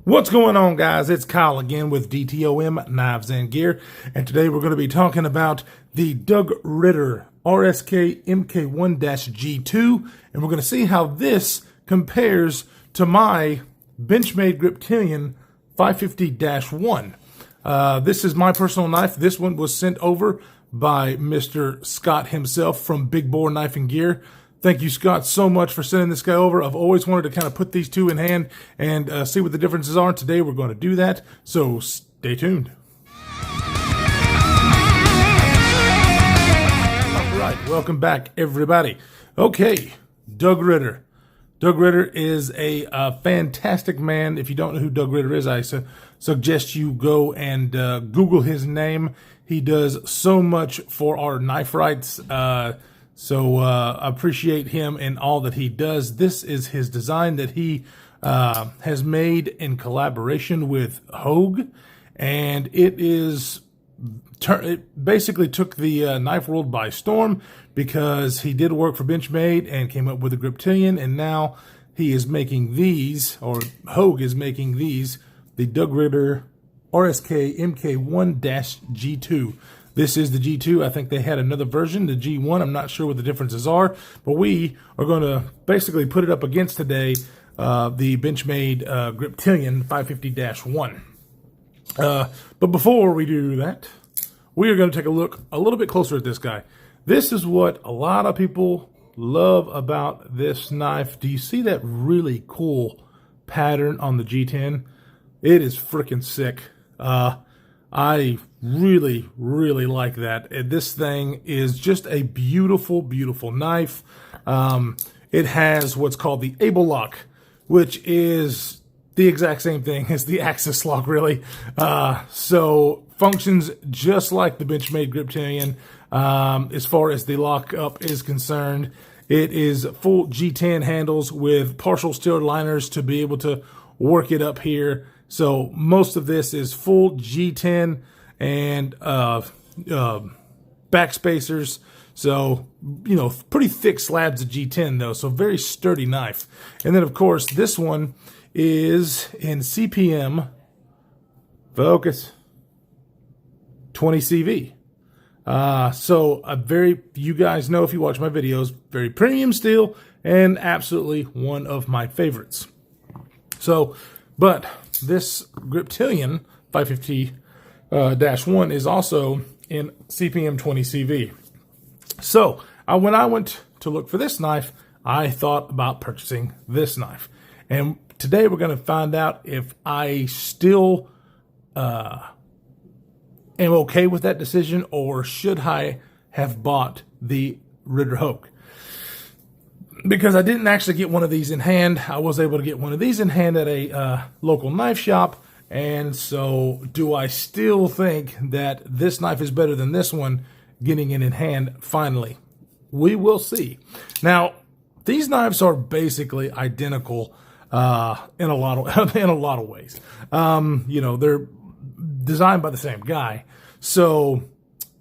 What's going on, guys? It's Kyle again with DTOM Knives and Gear, and today we're going to be talking about the Ritter RSK MK1-G2, and we're going to see how this compares to my Benchmade Griptilian 550-1. This is my personal knife. This one was sent over by Mr. Scott himself from Big Bore Knife and Gear. Thank you, Scott, so much for sending this guy over. I've always wanted to kind of put these two in hand and see what the differences are. Today we're going to do that, so stay tuned. All right, welcome back, everybody. Okay, Doug Ritter. Doug Ritter is a fantastic man. If you don't know who Doug Ritter is, I suggest you go and Google his name. He does so much for our knife rights. So appreciate him and all that he does. This is his design that he has made in collaboration with Houge, and it basically took the knife world by storm because he did work for Benchmade and came up with the Griptilian, and now he is making these, or Houge is making these, the Doug Ritter RSK MK1-G2. This is the G2. I think they had another version, the G1. I'm not sure what the differences are, but we are going to basically put it up against today the Benchmade Griptilian 550-1. But before we do that, we are going to take a look a little bit closer at this guy. This is what a lot of people love about this knife. Do you see that really cool pattern on the G10? It is freaking sick. I really, really like that. This thing is just a beautiful, beautiful knife. It has what's called the Able Lock, which is the exact same thing as the Axis Lock, really. So functions just like the Benchmade Griptilian as far as the lockup is concerned. It is full G10 handles with partial steel liners to be able to work it up here. So most of this is full G10 and back spacers. So, you know, pretty thick slabs of G10 though. So very sturdy knife. And then of course this one is in CPM, focus, 20 CV. So a very, you guys know if you watch my videos, very premium steel and absolutely one of my favorites. So, but this Griptilian 550-1 is also in CPM 20 CV. So when I went to look for this knife, I thought about purchasing this knife. And today we're going to find out if I still am okay with that decision, or should I have bought the Ritter Houge. Because I didn't actually get one of these in hand. I was able to get one of these in hand at a local knife shop. And so do I still think that this knife is better than this one getting it in hand finally? We will see. Now, these knives are basically identical in a lot of ways. You know, they're designed by the same guy. So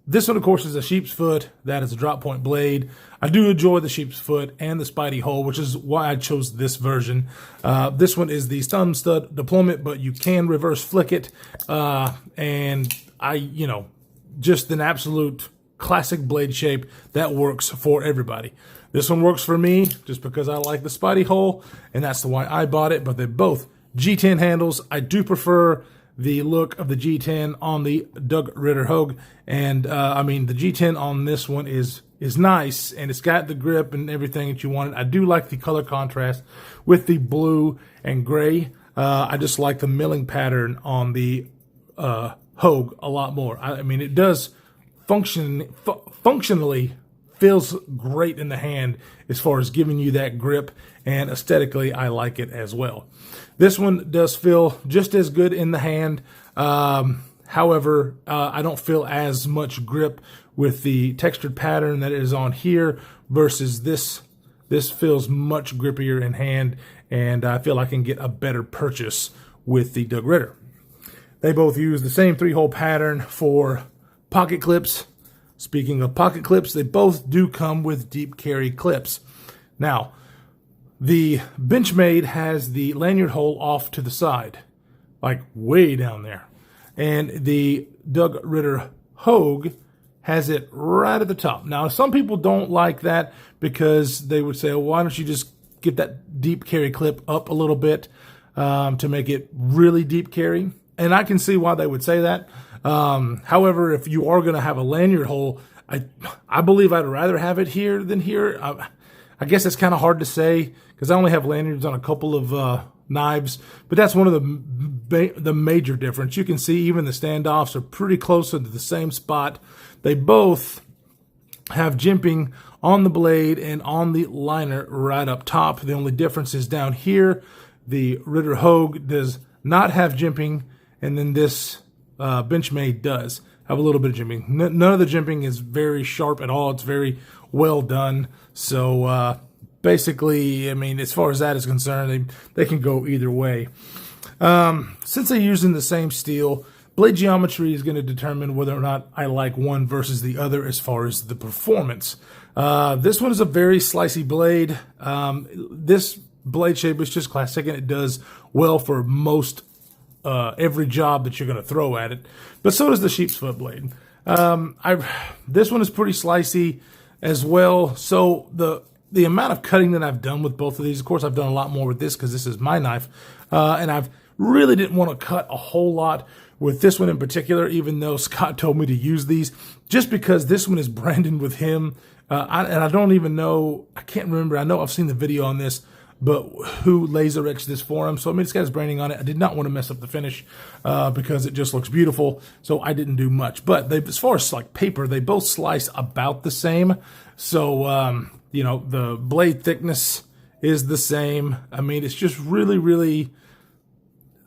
this one, of course, is a sheep's foot. That is a drop point blade. I do enjoy the sheep's foot and the spidey hole, which is why I chose this version. This one is the thumb stud deployment, but you can reverse flick it. And you know, just an absolute classic blade shape that works for everybody. This one works for me just because I like the spidey hole, and that's why I bought it. But they're both G10 handles. I do prefer the look of the G10 on the Doug Ritter Houge, and I mean the G10 on this one is nice, and it's got the grip and everything that you wanted. I do like the color contrast with the blue and gray. I just like the milling pattern on the Houge a lot more. I mean, it does functionally feels great in the hand as far as giving you that grip, and aesthetically I like it as well. This one does feel just as good in the hand. However, I don't feel as much grip with the textured pattern that is on here versus this. This feels much grippier in hand, and I feel I can get a better purchase with the Doug Ritter. They both use the same 3-hole pattern for pocket clips. Speaking of pocket clips, they both do come with deep carry clips. Now, the Benchmade has the lanyard hole off to the side. like way down there. And the Ritter Houge has it right at the top. Now, some people don't like that because they would say, well, why don't you just get that deep carry clip up a little bit to make it really deep carry? And I can see why they would say that. However, if you are going to have a lanyard hole, I believe I'd rather have it here than here. I guess it's kind of hard to say because I only have lanyards on a couple of knives, but that's one of the major difference. You can see even the standoffs are pretty close to the same spot. They both have jimping on the blade and on the liner right up top. The only difference is down here, the Ritter Houge does not have jimping, and then this Benchmade does have a little bit of jimping. None of the jimping is very sharp at all. It's very well done. So basically, I mean, as far as that is concerned, they can go either way. Since they're using the same steel, blade geometry is going to determine whether or not I like one versus the other as far as the performance. This one is a very slicey blade. This blade shape is just classic, and it does well for most every job that you're going to throw at it. But so does the sheep's foot blade. This one is pretty slicey as well. So the amount of cutting that I've done with both of these, of course, I've done a lot more with this because this is my knife, and I've really didn't want to cut a whole lot with this one in particular, even though Scott told me to use these, just because this one is branded with him. And I don't even know, I can't remember. I know I've seen the video on this, but who laser etched this for him. So, I mean, it's got his branding on it. I did not want to mess up the finish because it just looks beautiful. So I didn't do much. But as far as like paper, they both slice about the same. So, you know, the blade thickness is the same. I mean, it's just really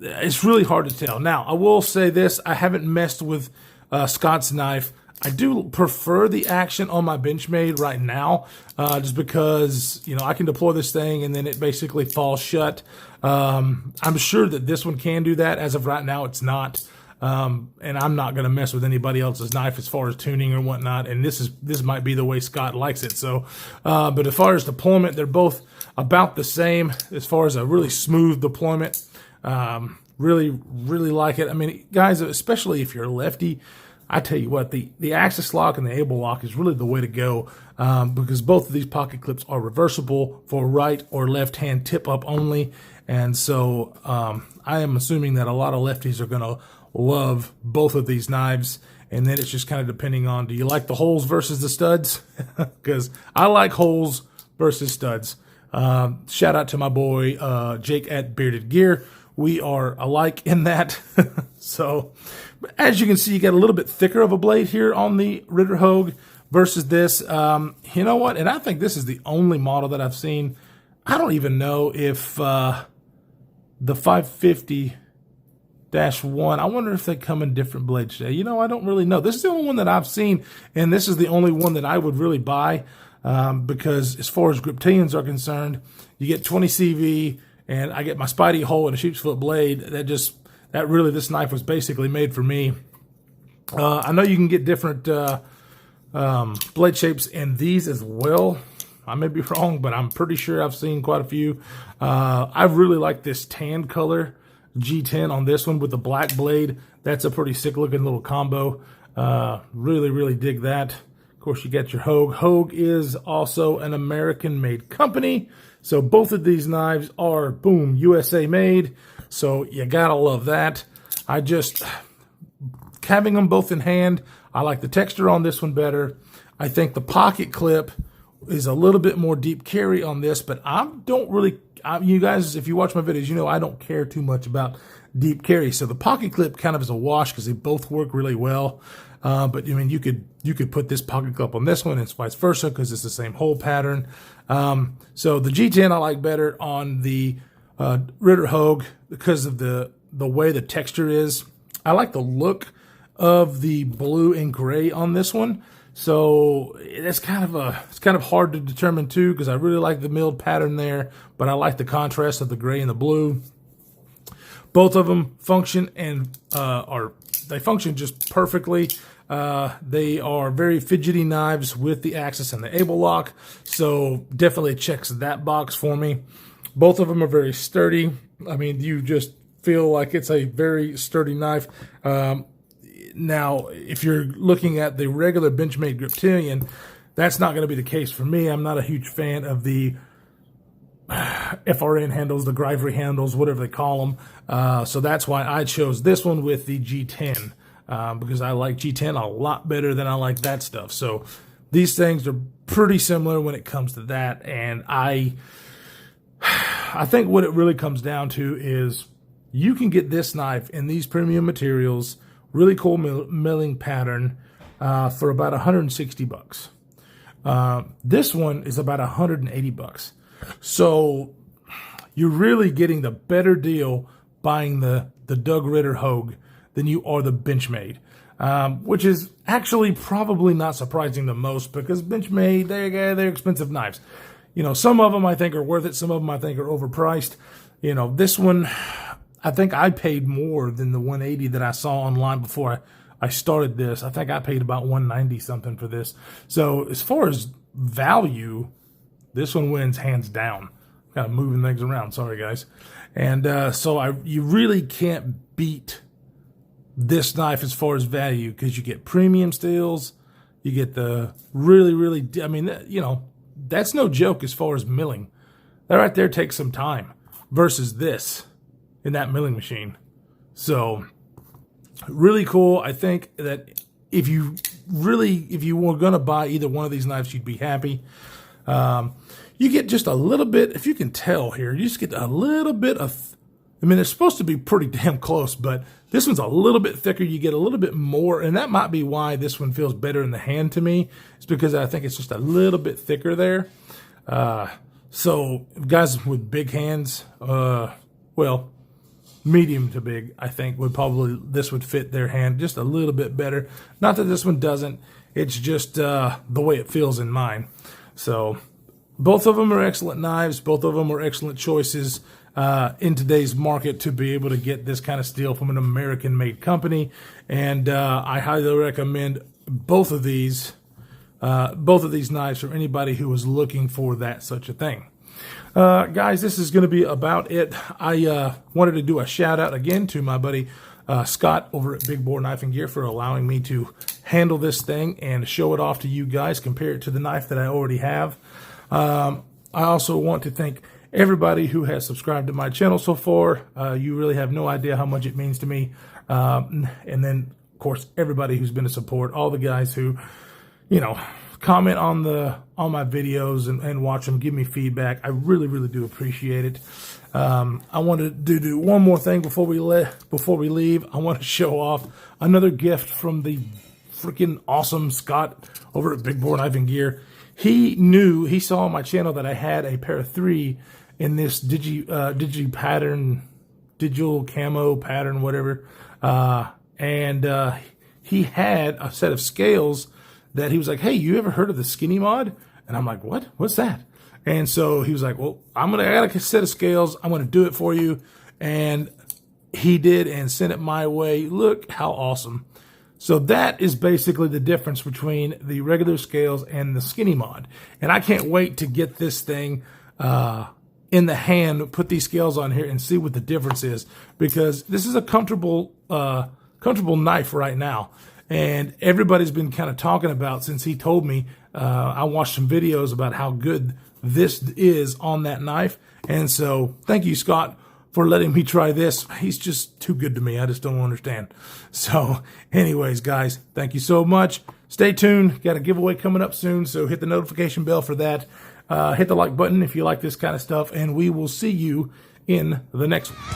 it's really hard to tell. Now, I will say this. I haven't messed with Scott's knife. I do prefer the action on my Benchmade right now, just because, you know, I can deploy this thing and then it basically falls shut. I'm sure that this one can do that. As of right now, it's not. And I'm not going to mess with anybody else's knife as far as tuning or whatnot. And this might be the way Scott likes it. So, but as far as deployment, they're both about the same as far as a really smooth deployment. Really like it. I mean, guys, especially if you're a lefty, I tell you what, the axis lock and the able lock is really the way to go, because both of these pocket clips are reversible for right or left hand tip up only. And so I am assuming that a lot of lefties are going to love both of these knives. And then it's just kind of depending on, do you like the holes versus the studs? Because I like holes versus studs. Shout out to my boy Jake at Bearded Gear. We are alike in that. So, as you can see, you got a little bit thicker of a blade here on the Ritter Houge versus this. You know what? And I think this is the only model that I've seen. I don't even know if the 550-1, I wonder if they come in different blades today. You know, I don't really know. This is the only one that I've seen, and this is the only one that I would really buy, because as far as Griptilians are concerned, you get 20 CV, and I get my Spidey hole and a sheep's foot blade. That really, this knife was basically made for me. I know you can get different blade shapes in these as well. I may be wrong, but I'm pretty sure I've seen quite a few. I really like this tan color G10 on this one with the black blade. That's a pretty sick looking little combo. Really dig that. Of course, you got your Houge. Houge is also an American made company. So both of these knives are, boom, USA made. So you gotta love that. Having them both in hand, I like the texture on this one better. I think the pocket clip is a little bit more deep carry on this, but you guys, if you watch my videos, you know I don't care too much about deep carry. So the pocket clip kind of is a wash because they both work really well. But I mean, you could put this pocket clip on this one and vice versa because it's the same hole pattern. So the G10 I like better on the Ritter Houge because of the way the texture is. I like the look of the blue and gray on this one. So it's kind of hard to determine too because I really like the milled pattern there, but I like the contrast of the gray and the blue. Both of them function and they function just perfectly. They are very fidgety knives with the axis and the able lock, so definitely checks that box for me. Both of them are very sturdy. I mean, you just feel like it's a very sturdy knife. Now, if you're looking at the regular Benchmade Griptilian, that's not going to be the case for me. I'm not a huge fan of the FRN handles, the Grivery handles, whatever they call them. So that's why I chose this one with the G10, because I like G10 a lot better than I like that stuff. So these things are pretty similar when it comes to that. And I think what it really comes down to is you can get this knife in these premium materials, really cool milling pattern, for about 160 bucks. This one is about 180 bucks. So you're really getting the better deal buying the Doug Ritter Houge than you are the Benchmade, which is actually probably not surprising the most, because Benchmade, they're expensive knives. You know, some of them I think are worth it. Some of them I think are overpriced. You know, this one, I think I paid more than the 180 that I saw online before I started this. I think I paid about 190 something for this. So as far as value, this one wins hands down. Kind of moving things around. Sorry, guys. And you really can't beat this knife as far as value, because you get premium steels. You get the really, I mean, you know, that's no joke as far as milling. That right there takes some time versus this in that milling machine. So really cool. I think that if you were going to buy either one of these knives, you'd be happy. You get just a little bit, if you can tell here, you just get a little bit of, I mean, they're supposed to be pretty damn close, but this one's a little bit thicker. You get a little bit more, and that might be why this one feels better in the hand to me. It's because I think it's just a little bit thicker there. So guys with big hands, well, medium to big, I think this would fit their hand just a little bit better. Not that this one doesn't. It's just the way it feels in mine. So both of them are excellent knives. Both of them are excellent choices in today's market to be able to get this kind of steel from an American-made company. And I highly recommend both of these knives for anybody who is looking for such a thing. Guys, this is going to be about it. I wanted to do a shout out again to my buddy Scott over at Big Bore Knife and Gear for allowing me to handle this thing and show it off to you guys, compare it to the knife that I already have. I also want to thank everybody who has subscribed to my channel so far. You really have no idea how much it means to me. And then, of course, everybody who's been a support, all the guys who, you know, comment on my videos and watch them, give me feedback. I really do appreciate it. I wanted to do one more thing before we leave. I want to show off another gift from the freaking awesome Scott over at Big Bore Knife and Gear. He saw on my channel that I had a pair of 3 in this digital camo pattern, whatever. And he had a set of scales that he was like, hey, you ever heard of the skinny mod? And I'm like, what? What's that? And so he was like, well, I got a set of scales. I'm going to do it for you. And he did and sent it my way. Look how awesome. So that is basically the difference between the regular scales and the skinny mod. And I can't wait to get this thing in the hand, put these scales on here and see what the difference is, because this is a comfortable knife right now. And everybody's been kind of talking about, since he told me, I watched some videos about how good this is on that knife. And so thank you, Scott, for letting me try this. He's just too good to me. I just don't understand. So anyways, guys, thank you so much. Stay tuned. Got a giveaway coming up soon, so hit the notification bell for that. Hit the like button if you like this kind of stuff, and we will see you in the next one.